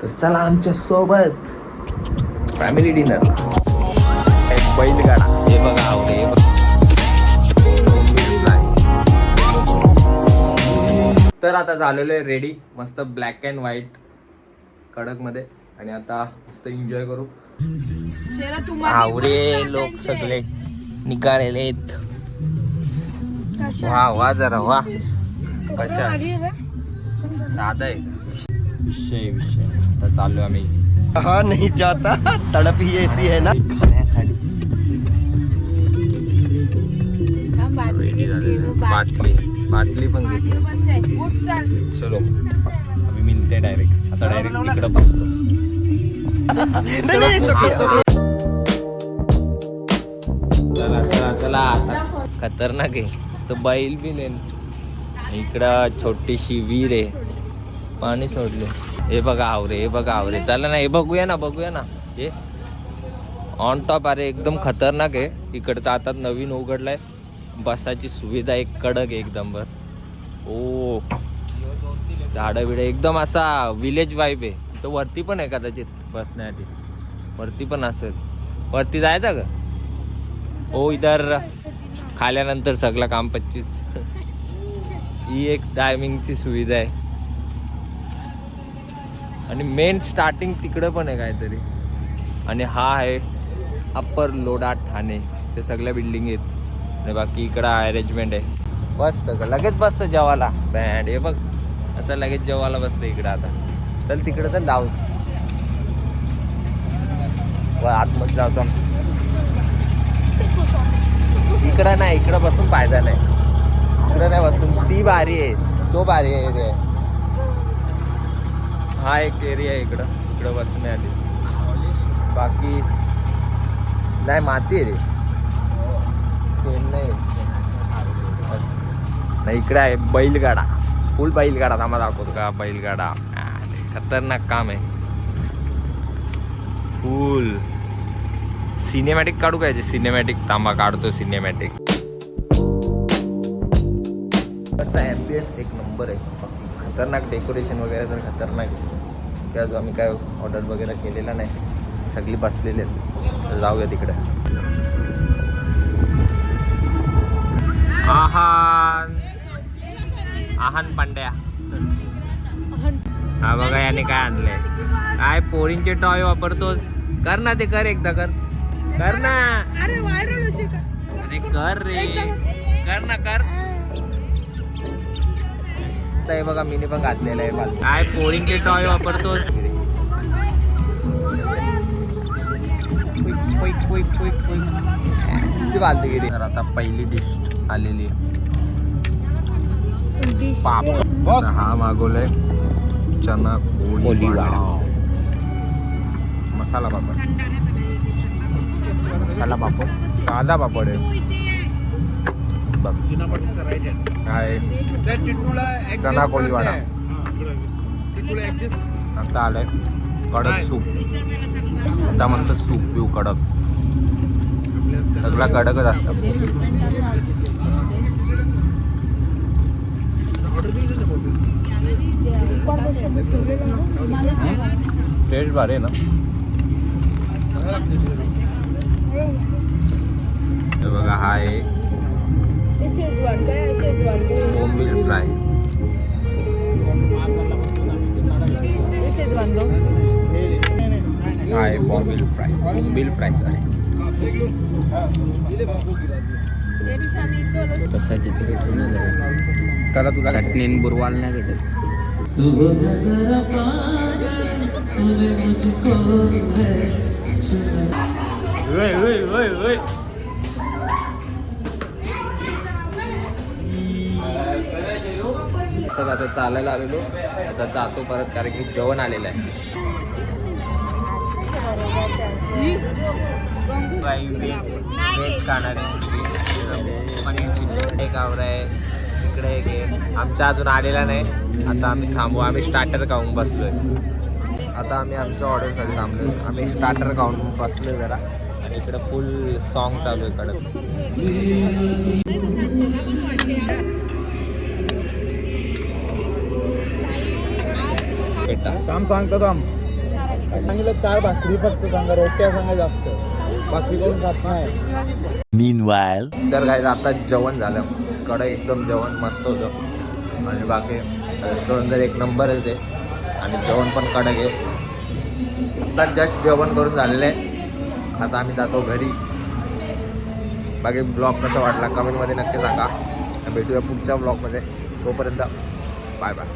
तर चला आमच्या सोबत फॅमिली डिनर. बैलगाडा हे बघा आवडे. तर आता झालेलं आहे रेडी, मस्त ब्लॅक अँड व्हाईट कडक मध्ये. आणि आता मस्त एन्जॉय करू. आवडे लोक सगळे निघालेले आहेत. वा वा जरा वा. कशा साधा आहे विषय. आता चालू आम्ही. हा नाही जाता तड़प ही ऐसी है ना. खाण्यासाठी बाटली पण घेतली. चलो आम्ही मिळते डायरेक्ट. आता डायरेक्ट तिकडे बसतो. चला आता खतरनाक आहे तो बैल बी नाही. इकडं छोटीशी विहीर आहे, पाणी सोडले. हे बघा आवरे. चला ना हे बघूया ना हे ऑन टॉप. अरे एकदम खतरनाक आहे. इकडचं आता नवीन उघडलाय. बसाची सुविधा एक कडक एकदम बर. ओ झाडं बिडं एकदम असा विलेज वाईब आहे. तो वरती पण आहे कदाचित बसण्यासाठी. वरती पण असेल. वरती जायचं का? हो इधर खाल्यानंतर सगळं काम 25. ही एक टायमिंगची सुविधा आहे. आणि मेन स्टार्टिंग तिकडं पण आहे काहीतरी. आणि हा आहे अप्पर लोडा ठाणे. ते सगळ्या बिल्डिंग आहेत. आणि बाकी इकडं अरेंजमेंट आहे. बसतं का लगेच बसतं जेवायला. बँड हे बघ असं लगेच जेवायला बसतं इकडं. आता चल तिकडं तर जाऊ. आतमध्ये जातो. इकडं नाही, इकडं बसून फायदा नाही. इकडं नाही बसून. ती भारी आहे, तो भारी आहे. हा एक एरिया आहे इकडं बसण्याआधी. बाकी नाही माती आहे रे. शेण नाही बस. नाही इकडे आहे बैलगाडा. फुल बैलगाडा. थांबा दाखवतो का बैलगाडा. खतरनाक काम आहे. फुल सिनेमॅटिक काढू काय? सिनेमॅटिक थांबा काढतो सिनेमॅटिक. एमपीएस एक नंबर आहे. बाकी खतरनाक डेकोरेशन वगैरे तर खतरनाक आहे. त्याच आम्ही काय ऑर्डर वगैरे केलेला नाही. सगळी बसलेले आहेत. तर जाऊया तिकडे. आहान पांड्या. हा बघा याने काय आणलंय. काय पोरींचे टॉय वापरतोस? कर ना ते. कर एकदा कर ना. अरे कर रे. कर ना कर. हे बघा मीने पण घातलेलं आहे. काय पोरींचे टॉय वापरतोस? तर आता पहिली डिश आलेली आहे. पापड. हा मागवलाय चना कोळी वडा. मसाला पापड. साधा पापड आहे. काय चना कोळी वडा. आता आलाय कडक सूप. आता मस्त सूप पिऊ कडक. सगळा कडकच असतं. टेस्ट भारी आहे ना. हे बघा हा आहे बोंबील फ्राय. हा आहे बोंबील फ्राय. तसा तिथे त्याला तुला चटणी बुरवाल नाही भेटत. असं आता चालायला आलेलो. आता जातो परत कारण की जेवण आलेलं आहे. व्हेज खाणार पनीरची एक आवरा आहे. इकडे एक आहे. आमचा अजून आलेला नाही. आता आम्ही थांबू. आम्ही स्टार्टर खाऊन बसलोय. आता आम्ही आमच्या ऑर्डरसाठी थांबलोय. आम्ही स्टार्टर खाऊन बसलोय जरा. आणि इकडे फुल सॉन्ग चालू आहे कडक. काम सांगतो थांब. सांगितलं 4 भाकरी फक्त सांगा, रोट्या सांगा जास्त, बाकी कोण खात नाही. Meanwhile, तर काय आता जेवण झालं, कडे एकदम जेवण मस्त होतं आणि बाकी रेस्टॉरंट तर एक नंबरच आहे आणि जेवण पण कडक आहे. आता जस्ट जेवण करून झालेलं आहे, आता आम्ही जातो घरी. बाकी ब्लॉग कसा वाटला कमेंटमध्ये नक्की सांगा. भेटूया पुढच्या ब्लॉगमध्ये. तोपर्यंत बाय बाय.